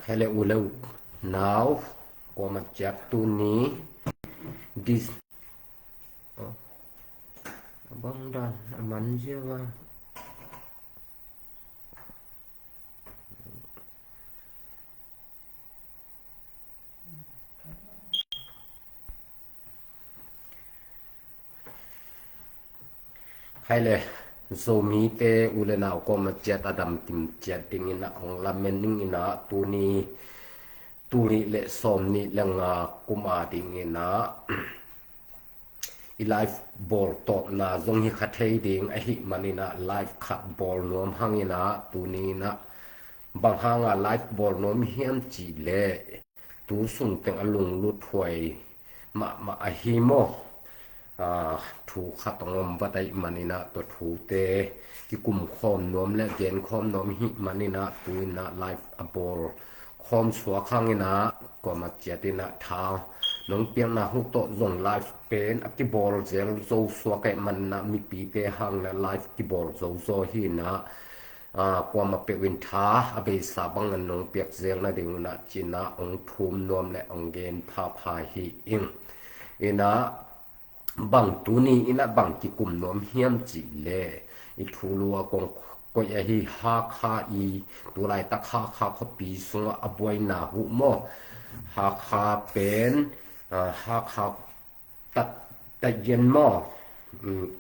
Hele ulau now ko macam tu ni dis abang dan aman je bang Hele zomi te ulena ko macam adam tim chat dingina ong lamening ina tu ni turi le som ni langa kuma dingina I live ball top na zong hi khathei ding a hi manina live khat ball nom hangina tu ni na bang hanga live ball nom hiam chi le tu sung teng alung lut hoi ma a hi mo thu khatongom batai manina to thu te ki kum khom nom le gen khom nom hi manina tuina live a ball khom chua khangina ko ma chatina tha nong piang na hu to zong live pen aki ball zel zo swa kai man na mi pi te hang na live ki ball zo hi na kwa ma pe win tha abe sa bang nong piak zel na ding na china ong thum nom le ong gen pha hi ing ina bang tu ni ina bang ki kum nom hiam chi le I thu lua kong ko ya hi ha kha I tu lai ta kha kho pi sunga aboi na hu mo ha kha pen ha kha ta yen mo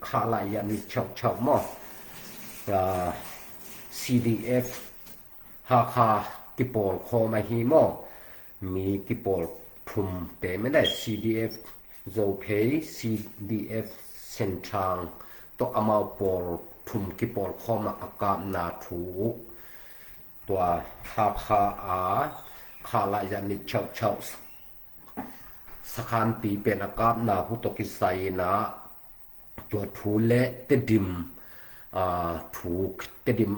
kha la ya mi chok mo CDF ha kha ki pol kho ma hi mo mi ki pol thum te me da CDF zo pay CDF sen chang to amao pol thum ki pol khoma akam na thu tua ha kha kha la ya ni chok sakhan pi pen akam na hu to ki sai na tua thu le te dim thu te dim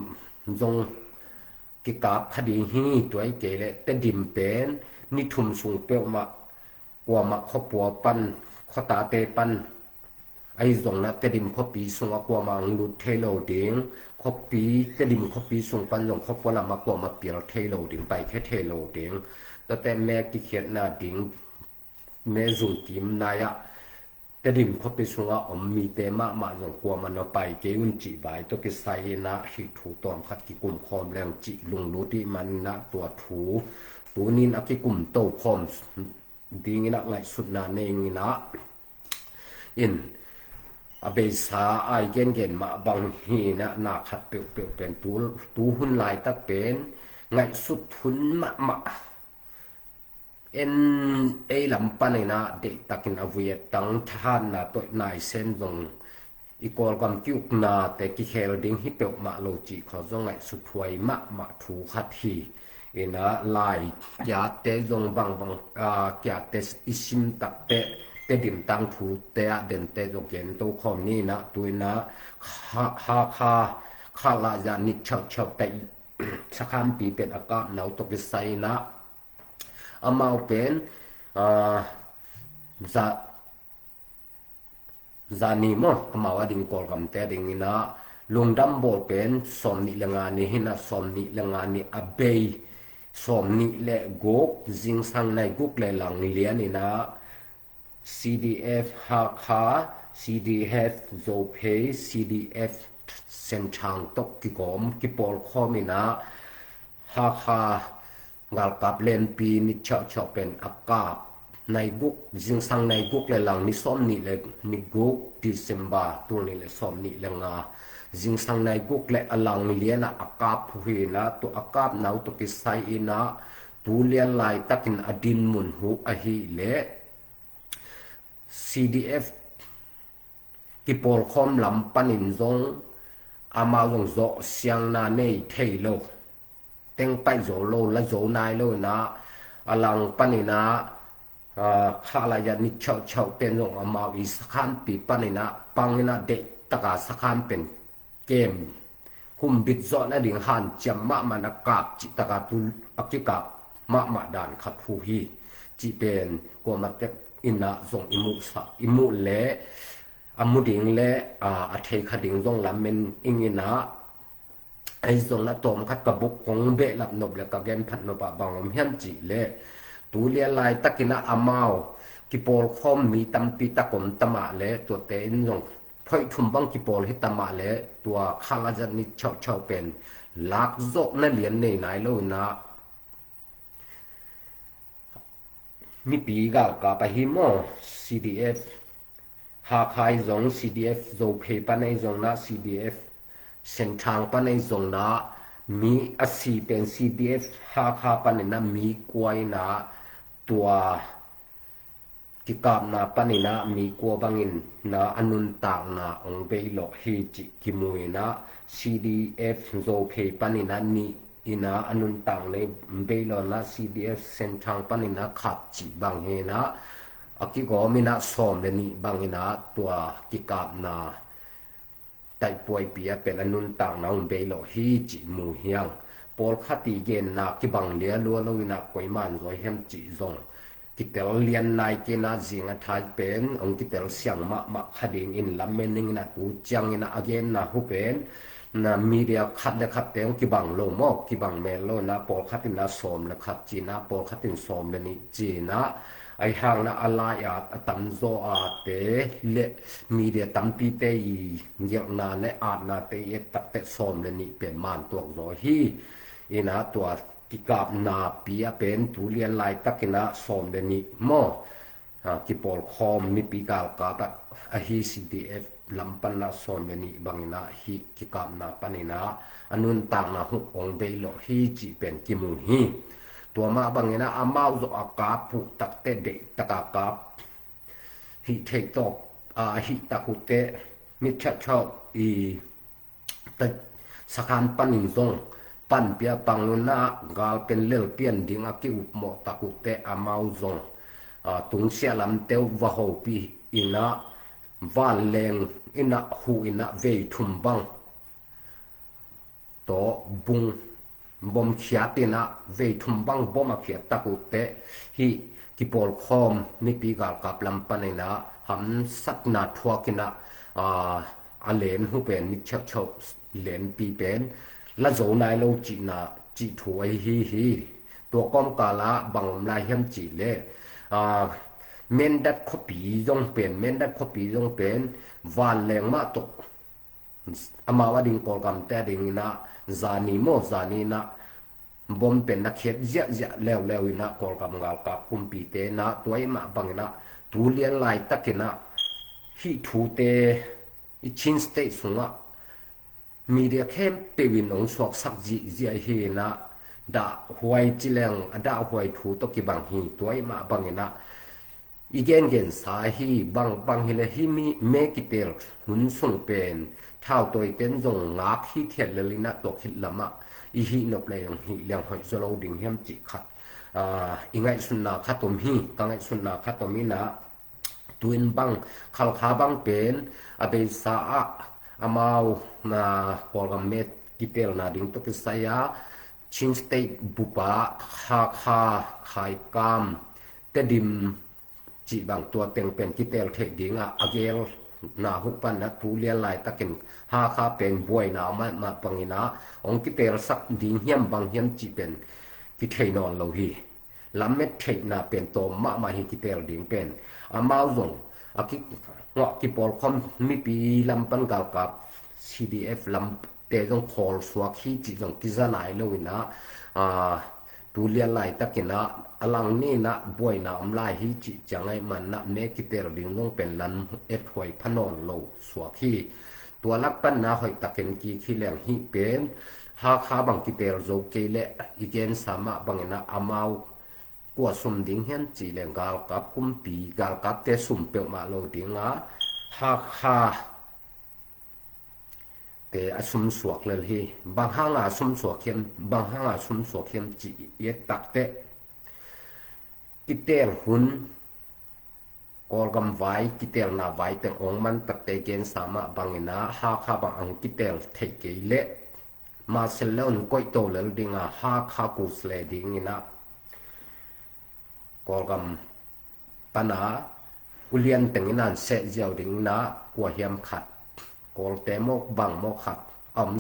zong ki kap khadi hi toy ke le te dim pen ni thum sung pe ma kwa ma kho pua pan kho ta te pan ai zong na te dim kho pi sung kwa ma lu thelo ding kho pi te dim kho pi sung pan zong kho pua la ma kwa ma pi lo thelo ding pai khe thelo ding ta te me ki khet na ding me zung kim na ya te dim kho pi sung om mi te ma zong kwa ma no pai ke un chi bai to ki sai na hi thu tom khat ki kum khom leng chi lung lu ti man na tua thu tu nin aki kum to khom ding ina ngai sut na neng ina in abe sa ai gen ma bang hi na khat pe pen tu hun lai ta pen ngai sut hun ma en e lam pan ina de takin avuye tang than na to nai sen dong ikol kam kyuk na te ki khel ding hi pe ma lo chi kho zong ngai sut huai ma thu khat hi ina lai ya te zong bang kya te isim tak te dim tang thu te a den te zo gen to khom ni na tuina kha la ya ni chok te sakham pi pen aka nau to ki sai na amao pen za ni mo amao ading kol kam te ding ina lungdam bol pen som ni langa ni hina som ni langa ni abei som ni le gok jing sang nai guk le lang lian ina CDF ha kha CDF zo pay CDF sen chang tok ki kom ki pol khomina ha kha ngal kap len pi ni chok pen akap nai guk jing sang nai guk le lang ni som ni le ni guk December tu ni le som ni le nga jing sang nai guk le alang liana akap hui na to akap nau to ki sai ina tu lian lai takin adin mun hu a hi le CDF ki pol khom lam panin zong ama zong zo siang na nei thei lo teng pai zo lo la zo nai lo na alang panina kha la ya ni chau ten zong ama wi sakhan pi panina pangina de taka sakhan pen game hum bit zo na ding han cham ma manakap chi taka tu akika ma dan khat hu hi chi pen ko ma tek ina zong imu le amuding le a thei khading zong lamen ingina ไอ้ทรงละตมคัดกระบุกของเบลับนบแล้วก็แกนพัดนบบังเฮียนจิเลตูเลียลายตะกินะอามาวกิโปลคอมมีตำปีตะกมตะมาเลตัวเตนลงพ่อยทุมบังกิโปลให้ตะมาเลตัวคาลาจันนิเฉาเป็นลักโซกนั่นเหรียญในไหนโลนะมีปีกากาไปหิมอ CDF หาขายจง CDF โซเพปะในจงนะ CDF เส้นทางปะในจงนะมีอาศีเป็น CDF หาขาปะในนะมีกวยนะตัวกิกามนาปะในนะมีกัวบังอินนะอนุนต่างนะองเบลอฮีจิกิมุยนะ CDF โซเพปะในนะนี่อินาอนุนต่างในเบลอนะ CDF เส้นทางปะในนะขับจิบังเฮนะอากิก็มีนะสอมเลนี่บังอินะตัวกิกามนาไต่ป่วยเปียเป็นอนุนต่างนะองเบลอฮีจิมูเฮียงปอลคติเกนนะกิบังเลียลัวลวินะกวยมันรอยเฮมจิซงกิเตลเลียนนายเกนาจิงทายเป็นองกิเตลเสียงมะคดิงอินลำเมนิงนะตูจังอินะอเกนนะฮูเป็นนะมีเดียคัดและคัดเตงกิบังโลมอกกิบังเมโลนะปอลคัตินะสอมและคัดจีนะปอลคัตินสอมเลนิจีนะไอหางนะอลายาตัมโซอาเตเลมีเดียตัมปีเตยเยนาและอานาเตเอตเตสอมเลนิเป็นมานตัวโซฮีอินะตัวกิกาบนาปียเป็นทุเรียนลายตะกินะสอมเลนิมอกิปอลคอมมีปีกาลกาตะอฮี CDF ลำปันนะสอมเลนิบังนะฮีกิกาบนาปนินะอนุนต่างนะหุองเบลอฮีจิเป็นกิมูฮีตัวมาบังนะอามาวโซอากาปุตักเตเดตะกากาฮิเทตอกฮิตะกุเตมิชะชอบอีตะสะคานปันินซงปันเปียปังนะกาเป็นเลือเปียนดิงอากิอุปโมตะกุเตอามาวซงตุงเสียลำเตววะโฮปีอินะวานแรงอินะหูอินะเวทุมบังโตบุงบอมเขียตินะเวทุมบังบอมเขียตะกุเตฮิกิปอลคอมนิปีกาลกับลำปันนะหันสักนาทัวกินะอาเลนหูเป็นนิชะชอบเลนปีเป็นละโจนายโลจินะจิถวยฮีตัวก้อมกาละบังลายเฮมจิเลเมนดัดคปีจงเป็นเมนดัดคปีจงเป็นวานแรงมาตกอามาวดิงกอลกัมแต่ดิงนะซานีโมซานีนะบอมเป็นนักเขียนเยอะแล้วนะกอลกัมกาลกับคุมปีเตนะตัวไอ้มาบังนะตูเลียนลายตะกินะฮิทูเตอิชินสเตสุงะมีเดียเข้มเปวินองสวกสักจีเฮนะดาหวยจิเลงดาหวยทูตกิบังฮีตัวไอ้มาบังนะอีเกนสาฮีบังฮิเลฮิมีเมกิเตลหุนส่งเป็นเท่าตัวเป็นจงงักฮิเทียนเลลินะตกหิลมะอีฮินบเลยงฮิเลียงหอยโซโลดิงเฮมจิขัดอีไงสุนนาขัดตมฮีกังไงสุนนาขัดตมินะตุนบังขัลขาบังเป็นอเบสาอามาวนะกอลกัมเมกิเตลนะดิงตกิสายาชินสเตบุปะคาไข่กามเตดิมจีบางตัวเต็งเป็นกิเตลเทดิงอะเกลนาหุปันนะทูเลียนลายตะกินหาคาเป็นบวยนามาปังอินะองกิเตลสักดิงเฮียมบางเฮียมจีเป็นกิเทนอนโลหีลำเม็ดเทนาเป็นตัวมาฮิกิเตลดิงเป็นอามาซงอากิงะกิปอลคอมมีปีลำปันกาลกับ CDF ลำเตจงคอลสวกฮีจีจงกิจานายโลหินะตูเลียนลายตะกินะอลังนี่นะบวยนะอำลายฮิจิจังไงมันนะเมกิเตลดิงลงเป็นลันเอ็ดหวยพนอนโลสวกฮีตัวลักปันนะหอยตะเก็นกีขี้แรงฮิเป็นหาคาบังกิเตลโจเกเลอีเกนสามะบังนะอามาวกว่าสมดิงเฮียนจีแรงกาลกับกุมปีกาลกับเตสุมเปียวมาโลดิงะหาคาเตอสุมสวกเลยฮีบางห้างอาสุมสวกเข้มบางห้างอาสุมสวกเข้มจีเยตักเตกิเตลหุนกอลกำไว้กิเตลนาไว้แต่องมันตักเตเกนสามะบางนะหาคาบางอังกิเตลเทเกเลมาเซลล์ก้อยโตเลดิงะหาคากุสเลดิงนะกอลกำปนาอุเลียนแต่งนั้นเสเจียวดิงนะกว่าเฮียมขัดกอลเตมกบังมกขัด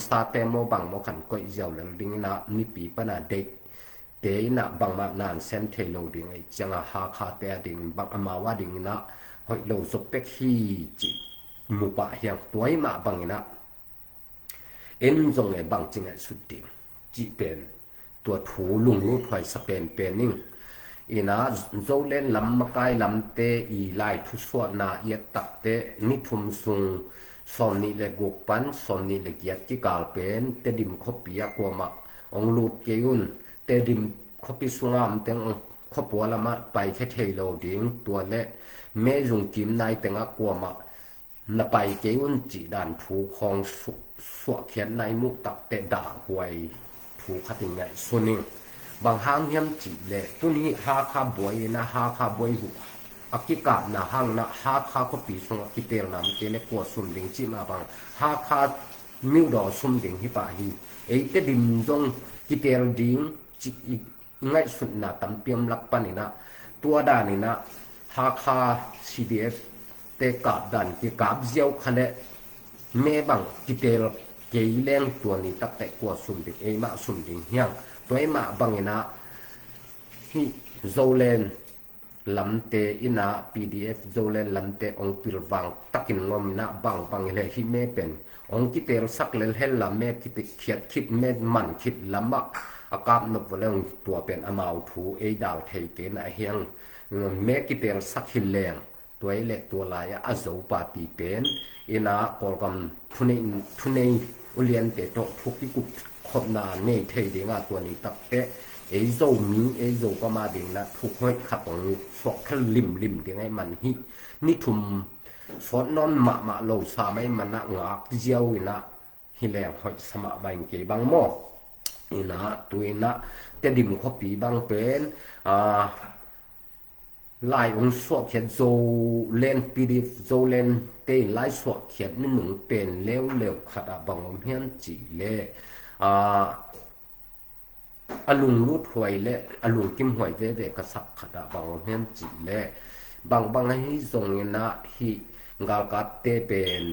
ซาเตโมบังโมขันก้อยเจ้าแล้วดิงนะมีปีปนาเด็กเตนะบังมานานเซมเทโลดิงไอจังหาคาเตดิงบังอมาว่าดิงนะหอยโลสเปกฮีจิมุปะเฮียงตัวมาบังนะเอ็นจงไอบังจิงไอสุดดิงจิเป็นตัวถูลุงรูดหอยสเปนเป็นนิ่งอีน่าโจเล่นลำมากายลำเตอีไลทุสวนาเอียตักเตนิทุมซุงสอนนี่เลกุปันสอนนี่เลกียจิกาลเป็นเตดิมขบปียกวมาองลูดเกยุนเตดิมขบปีสุงามเตงขบปัวละมาไปแค่เทโลดิงตัวเละแม่ยุงกิมนายเตงกวมานาไปเกยุนจีดานถูของสวเขียนในมุตักเตด่าหวยถูขัดยังไงส่วนนี้บางห้างเฮียมจีเลตัวนี้หาคาบวยนะหาคาบวยหัวอากิกาบนะห้างนะหาคาก็ปีสงกิเตลนามเกเลกัวสุมดิงจิมาบางหาคามิวดอสุมดิงฮิปาฮีเอเตดิมจงกิเตลดิงจิง่ายสุดนะตัมเปียมลักปันินะตัวดานินะหาคา CDF เตกาบดันกิกาบเจียวคะเลเมบังกิเตลเกยแรงตัวนี้ตักแต่กัวสุมดิงเอมาสุมดิงเฮียงตัวมาบังนะที่โซเลนลำเตอินะ PDF โซเลนลำเตองปิลวังตักินงมนะบังเลยที่แม่เป็นองกิเตลสักเลนเฮลละแม่กิติเขียดคิดแม่มันคิดลำมะอากาศนบเรื่องตัวเป็นอมาถูเอดาวเทเกนเฮียงแม่กิเตลสักหินแรงตัวเล็กตัวลายอาโซปาปีเป็นอินะกอลกำทุเนอุเลียนเตโตทุกที่กุคนนาเนเทเดงาตัวนี้ตักเตเอโซมีเอโซก็มาเดงนะทุกห้อยขัดตรงสอกแค่ริมเดงไอ้มันฮินี่ทุมสอนนอนมาโลซาไม่มันนะงากเจียวนะฮิแลหอยสมาบังเกบังหม้อนี่นะตัวนะแต่ดิมขปีบังเป็นลายองสวกเขียนโซเลนปีดิโซเลนเตลายสวกเขียนนี่หนึ่งเป็นเร็วขัดบังเฮียนจีเล่อลุงรูดหวยและอลุงกิมหวยเวกษักขดาบางเฮียนจีและบางให้ทรงนะฮิงาลกัดเตเป็น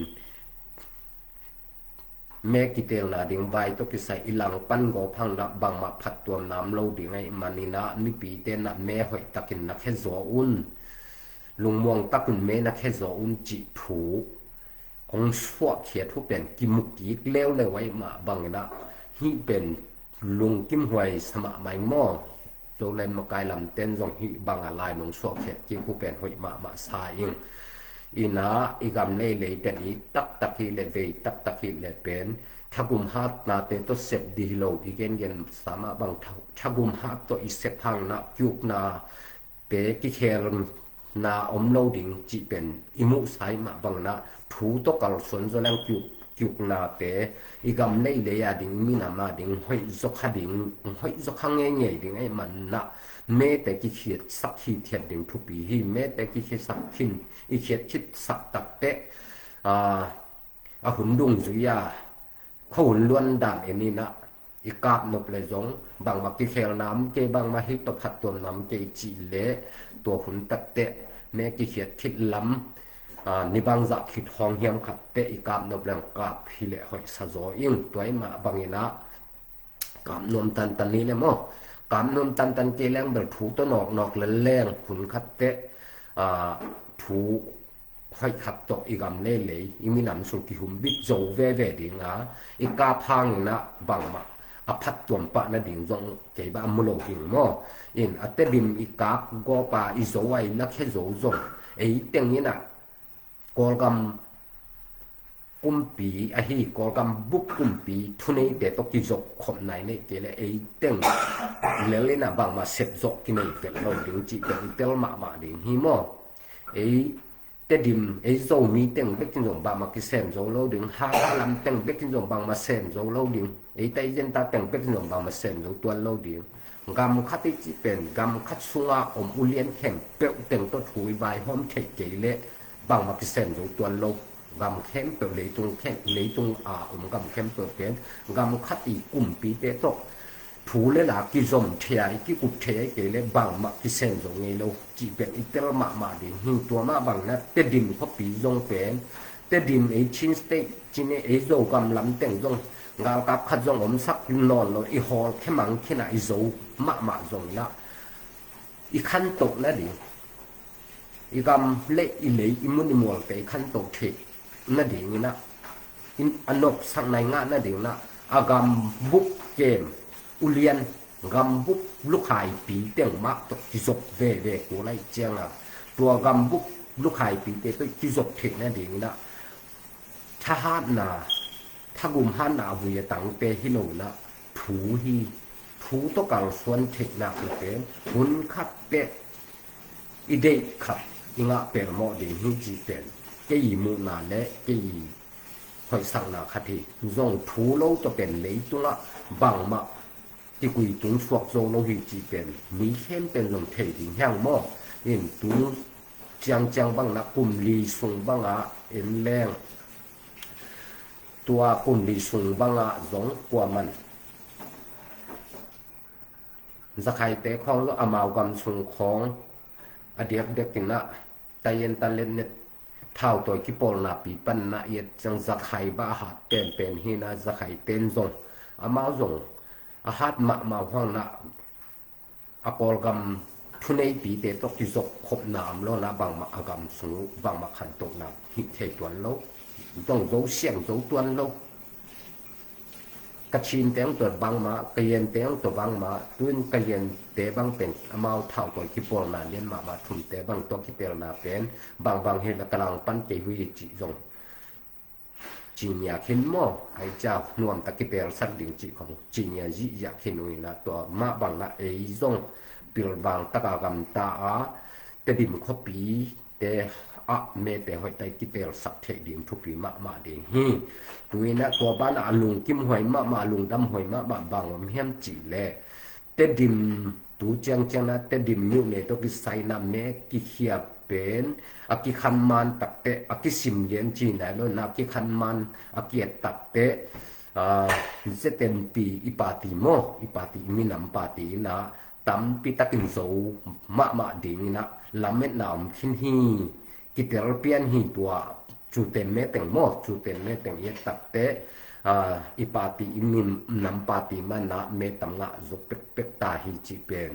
แม่กิเตลนาดิงใบตกิใส่อิลังปันโกพังละบางมาพัดตัวน้ำโลดิงไอมันนี่นะมีปีเตนะแม่หอยตะกินนักแค่โซอุนลุงมวงตะกุนแม่นักแค่โซอุนจิถูองสวกเขียทุเป็นกิมุกิเล้วเลยไว้มาบางนะฮิเป็นลุงกิมหวยสมาไม่หม้อโจเลนมากายลำเต้นจงฮิบางอะไรนงสวกเขียกิผู้เป็นหวยมาสายอิงอีนะอีกำเลยเป็นอีตักฮีเลเวตักฮีเลเป็นถ้ากุมฮัดนาเตตัวเสพดีโลอีกเงินสามารถบางถ้ากุมฮัดตัวอีเสพพังนะยุกนาเปกิเคลนาอมโลดิงจีเป็นอิมุสายมาบางนะถูตกลสนจะแรงยุกนาเตอีกำเลยดิงมีนามาดิงห้อยจกดิงห้อยจกข้างเงี้ยดิงไอ้มันนะแม้แต่กิเขียดสักขีดเทียนดิงทุกปีฮีแม้แต่กิเขียดสักขินอีเขียดคิดสักตักเตหุ่นดุงสุยาเขาหุ่นล้วนด่านเอ็นี่นะอีกาบนบเลยจงบางมากิเคลน้ำเกบางมาฮิตขัดตัวน้ำเกจีเละตัวหุ่นตักเตะแม้กิเขียดคิดล้ำนิบังจะคิดห้องเฮียมขัดเตะอีกาบนบแรงกาบฮิเลหอยสะโจอิงตัวมาบางนะกาบนวมตันนี้เลยมั้งกามนมตันเกลงแบบถูตัวนอกแรงขุนคัดเตะถูให้ขัดตกอีกำเลยอีมีน้ำสุกิหุมบิดโจเวดิงะอีกาพังนะบังมาอภัดตัวปะนะดิงจงเก็บอมุโลหิงมั้งอินอัตเตดิมอีกาก็ปะอีโจไว้นักแค่โจจงไอ้เต็งนี้นะกอลกำกุมปีอะฮีกอลกำบุกกุมปีทุนนี้เดตกิจกคนไหนเนี่ยเกลไอ้เต็งเลยนะบางมาเสพจกกินไอ้เกลเราดึงจีเป็นเตลมาดึงฮีมอไอ้เตดิมไอ้โซมีเต็งเบกินจงบางมากิเซมโซเราดึงฮาลำเต็งเบกินจงบางมาเซมโซเราดึงไอ้ไตเจนตาเต็งเบกินจงบางมาเซมโซตัวเราดึงกำคัดที่จีเป็นกำคัดสุงาอมอุเลียนแข็งเปลวเต็งตัวถุยใบหอมเทเกลบางมากิเซมโซตัวเรากำเข้มเปิดเลยตรงแค่เลยตรงกำเข้มเปิดเป็นกำคัดอีกลุ่มปีเตตกถูเลยล่ะกิจมเทียกิกุเทียเกลบางมากิเซนตรงนี้เราจีเป็นอิตาลมาดิหิตัวมาบางนะเตดิมเขาปีจงเป็น te dim e chin steak chin e zo gam lam teng zong ngal kap khat zong om sak non lo i hol ke mang khina i zo ma zong na i khan tok na di i gam le i le i mun i mol pe khan tok the na di ni na in anok sang nai nga na di na agam buk kem ulian gam buk lu khai pi teng ma tok ti zok ve ko lai chiang a tua gam buk lu khai pi te to ti zok the na di ni naถ้าหานาถ้ากุมหานาวุยตังเปฮิโนนะถูฮีถูตกังส่วนเทคนาเป็นหุนคัดเปอีเดคัดอิงะเปรโมดีฮิจิเป็นเกยีมูนาและเกยีคอยสังนาคติจงถูโลจะเป็นเลยตุละบังมาที่กุยตุงสวกโซโลฮิจิเป็นมีเข้มเป็นลงเทดิงแห้งหม้อเห็นตุงจังบังนะกุมลีซุงบังอะเอ็นแรงตัวกุนลีซุงบังอะจงกว่ามันจะใครเตะของก็อามาวกำซุงของอเดียกเด็กกินนะตาเย็นตาเล่นเน็ตเท่าตัวกิปอลนาปีปันนะเย็ดจังจะใครบ้าหัดเป็นหินะจะใครเต้นจงอามาวจงอาหัดมาห้องนะอากอลกำทุนไอปีเตะตกที่จกขบน้ำแล้วนะบางมาอากำสูบางมาขันตกน้ำหิเทตัวโลต้องโจเสียงโจตัวโลกระชินเตียงตัวบางมากระเย็นเตียงตัวบางมาตุ้นกระเย็นเตะบางเป็นอมาเท่าตัวกิปอลนาเลียนมาทุ่มเตะบางตัวกิเปลนาเป็นบางเห็นกำลังปั้นเจวิจิจงจีนอยากเห็นหม้อไอ้เจ้านวมตะกิเปลสักดิ่งจีของจีนอยากเห็นนุ่ยนะตัวมาบางละไอ้จงปิลบางตะกากำตาเตดิมขปีเตอะเมเตหอยไตกิเปลสักเทดิ่งทุกปีมาดิ่งฮีตัวนี้นะตัวบ้านอาลุงกิมหอยมาลุงดำหอยมาบางเฮียมจีแลเตดิมตูจังนะเตดิมอยู่ในตัวกิไซน้ำเมกิเขียเป็นอากิคันมันตักเตอากิสิมเลียนจีนไหนแล้วนะกิคันมันอากิตักเตเซเต็มปีอีปาติโมอีปาติมีน้ำปาตินะตั้มปีตะกินโซมาดิ่งนะลำเม็ดน้ำขินฮีกิเตลเปียนฮีตัวจูเต็มเมแต่งโมจูเต็มเมแต่งเยตักเตอีปาติอิมิมนำปาติมานะเมตังะจกเป็กตาฮีจิเป็น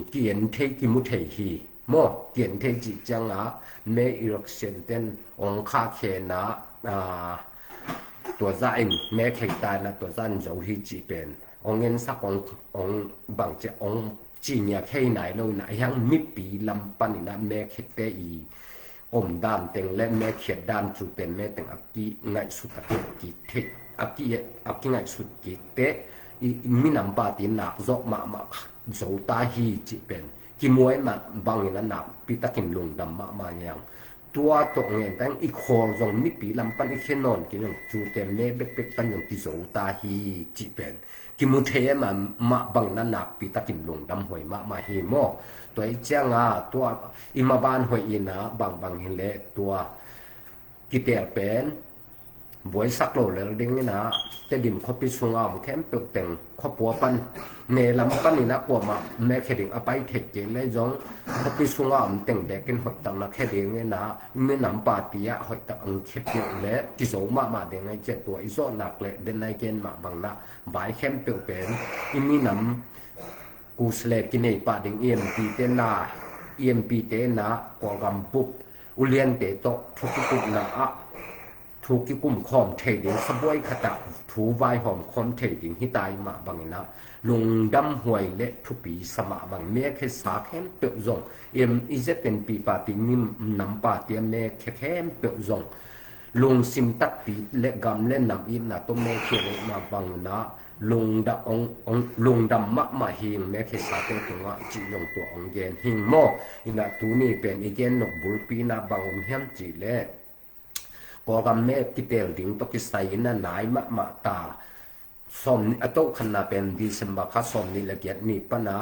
เกียนเทกิมุเทฮีโมเกียนเทจิจังอะเมอิรักเซนเตนองคาเคนะตัวซ่าเองแม่เขตานะตัวซ่านโจฮีจิเป็นองเงินสักองบางจะองจีเนียแค่ไหนเลยนะยังมิปีลำปันนะแม่เขตเตอีอมดามเต็งและแม่เขียดดามจูเป็นแม่เต็งอักกี้ไงสุดอักกี้เทอักกี้ไงสุดกิเตมีน้ำปาติหนักโจมาโจตาฮีจิเป็นกิมวยมาบางอย่างหนักปีตะกินลงดำมาอย่างตัวตกเงินตั้งอีกคนจงมีปีลำปันอีกแค่นอนกินอย่างจูเต็มแม่เบ็กปันอย่างที่โจตาฮีจิเป็นกิมุเทมาบางนั้นหนักปีตะกินลงดำหวยมาเฮโมตัวไอ้เจ้างตัวอิมาบานหอยอินะบางเห็นเลยตัวกิเตลเป็นบวยสักโลเลยดิ้งนี่นะแต่ดิมเขาไปส่งเอาแค่เปิดแต่งเขาปัวปันเนลำปันนี่นะกว่ามาแม่แค่ดิ่งเอาไปเทเจเลยจงเขาไปส่งเอาแต่งแดกกันหอยตังนะแค่ดิ่งนี่นะไม่นำปาติยะหอยตังเข็ดเยอะเลยกิโสมาเด้งไงเจ้าตัวอิโซหนักเลยเดินในเกณฑ์มาบางนะใบแค่เปิดเป็นอิมีนำกูสเลกินในป่าดิ่งEMPเตน่าEMPเตน่ากว่ากำปุ๊บอุเลียนเตโตทุกปุ๊บนะทุกกุ่มคอมเทดิ่งสบวยขตะถูไวหอมคอมเทดิ่งที่ตายมาบางนะลงดำหวยเละทุกปีสมาบางเมียแค่สาแค่เปิดจงอีจะเป็นปีป่าติมิมนำป่าเตียมเมแค่เปิดจงลงซิมตัดปีเละกำเล่นนำอินนะตัวเมเขียนมาบางนะลงดำมาหิงแม้แค่สาเตถึงว่าจีลงตัวองเกนหิงโมอินะตัวนี้เป็นอีเกนนกบุลปีนะบางเฮียมจีเล่ก็กำเมกิเตลดิ่งตกิสไตนะนายมาตาสมอโตขนาเป็นดิเซมบาคาสมนี่ละเกียดนี่ปนะ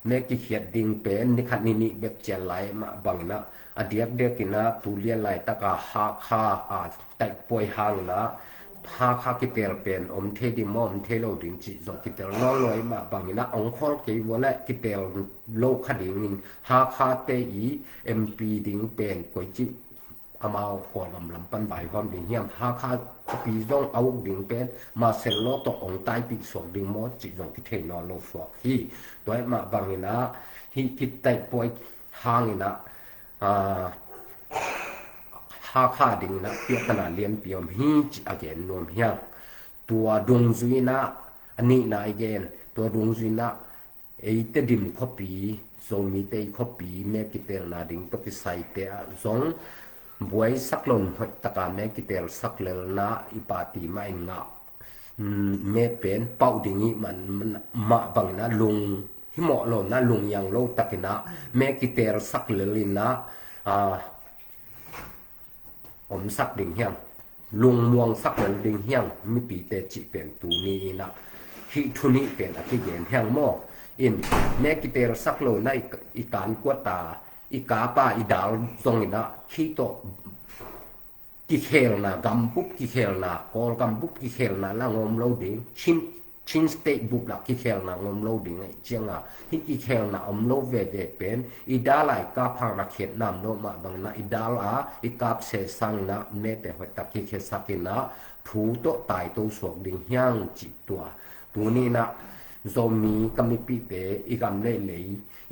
เมกิเขียดดิ่งเป็นนิคันนี่เบบเจลไหลมาบางนะอเดียกเด็กินะตุเลียไหลตะกาฮาคาไตป่วยหางนะหาคากิเตลเป็นอมเทดิมอมเทโลดิงจิจงกิเตลน้อยลอยมาบางนะองคอลกิวละกิเตลโลคดิงหาคาเตอีMPดิงเป็นกวยจิ amao ko lam pan bai hom ding hiam ha kha pi zong au ding pen ma sel lo to ong tai pi sok ding mo chi zong ki the no lo fo hi toy ma bangina hi kit tai poi hangina ha kha ding na pi kana lian piom hi chi again nom hiam tua dong zuina ani na again tua dong zuina ei te dim copy so mi te copy me kitel na ding to ki sai te zong buai saklon hoi taka me kitel saklel na ipati mai nga me pen pau dingi man ma bang na lung hi mo lo na lung yang lo takina me kitel saklelina om sak ding hiang lung muang saklel ding hiang mi pi te chi pen tu ni na hi thuni pen ati gen hiang mo in me kitel saklo na ikan kwata ikapa idal zongina hito ki khel na gampup ki khel na kol gampup ki khel na la ngom lo ding chin state book la ki khel na ngom lo ding ai chenga hi ki khel na om lo ve pen idalai ka phang na khet nam no ma bang na idal a ikap se sang na me te hoi tak ki khe sakina thu to tai to sok ding hyang chi tua tu ni na zomi kami pi te igam le le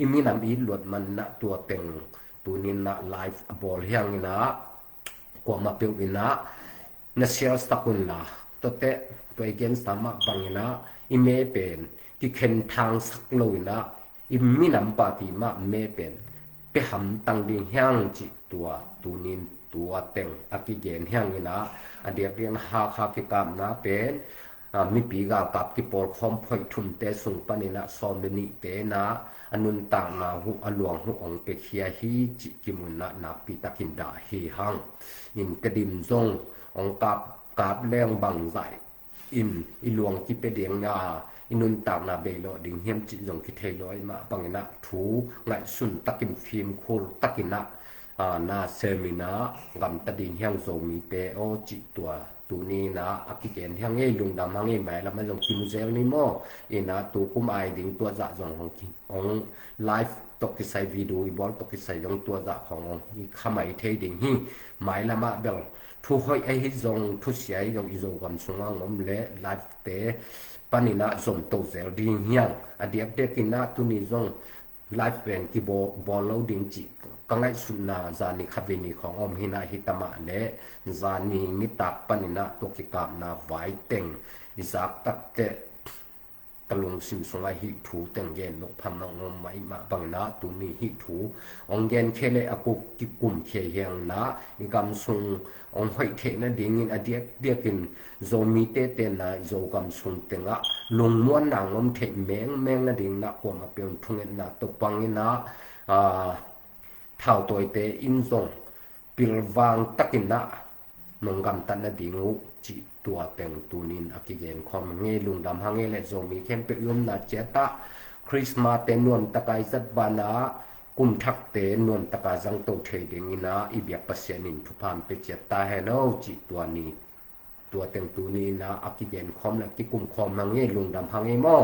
imi nam i lot man na tua teng tu ni na live ball hyang ina kwa ma pe ina na share stakun la to te to again sama bangina ime pen ki khen thang sak lo ina imi nam pa ti ma me pen pe ham tang ding hyang chi tua tu nin tua teng aki gen hyang ina adia rian ha kha ki kam na pen mi pi ga kap ki por khom phoi thum te sung panina som ni te na anun ta na hu alwang hu ong pe khia hi chi ki mun na pi takin da hi hang in kadim zong ong kap leng bang zai in ilwang ki pe deng na inun ta na be lo ding hiam chi zong ki thei loi ma bangina thu ngai sun takin phim khul takina na seminar gam ta ding hyang zo mi te o chi tua tu ni na akiken hyang ei lung dam hang ei mai la ma long kim zel ni mo ina tu kum ai ding tua za zong hong ki ong live tok ki sai video i bol tok ki sai yong tua za khong hi khamai thei ding hi mai la ma bel thu hoi ai hi zong thu siai yong i zo gam sunga ngom le live te panina zom to zel ding hyang adiak de kina tu ni zong live ben ki bo loading chi kangai sunna zani khavini khong om hina hitama le zani ni tak panina to ki kam na vai teng izak tak te kalung sim sunga hi thu teng gen no pham na ngom mai ma bangna tu ni hi thu ong gen khele apu ki kum khe yang na igam sung ong hoi the na ding in adiak diakin zomi te na zo gam sung tenga lung muan na ngom the meng na ding na ko ma peon thungen na to pangina thao toi te in zong pilwang takina nonggam tan na dingu chi tua teng tunin akigen khom nge lung dam hange le zomi khem pe yum na cheta christmas te non takai zat bana kum thak te non taka jang to theding ina ibyak pasyanin thupam pe cheta heno chi tua ni tua teng tu ni na akigen khom la ki kum khom nge lung dam hange mo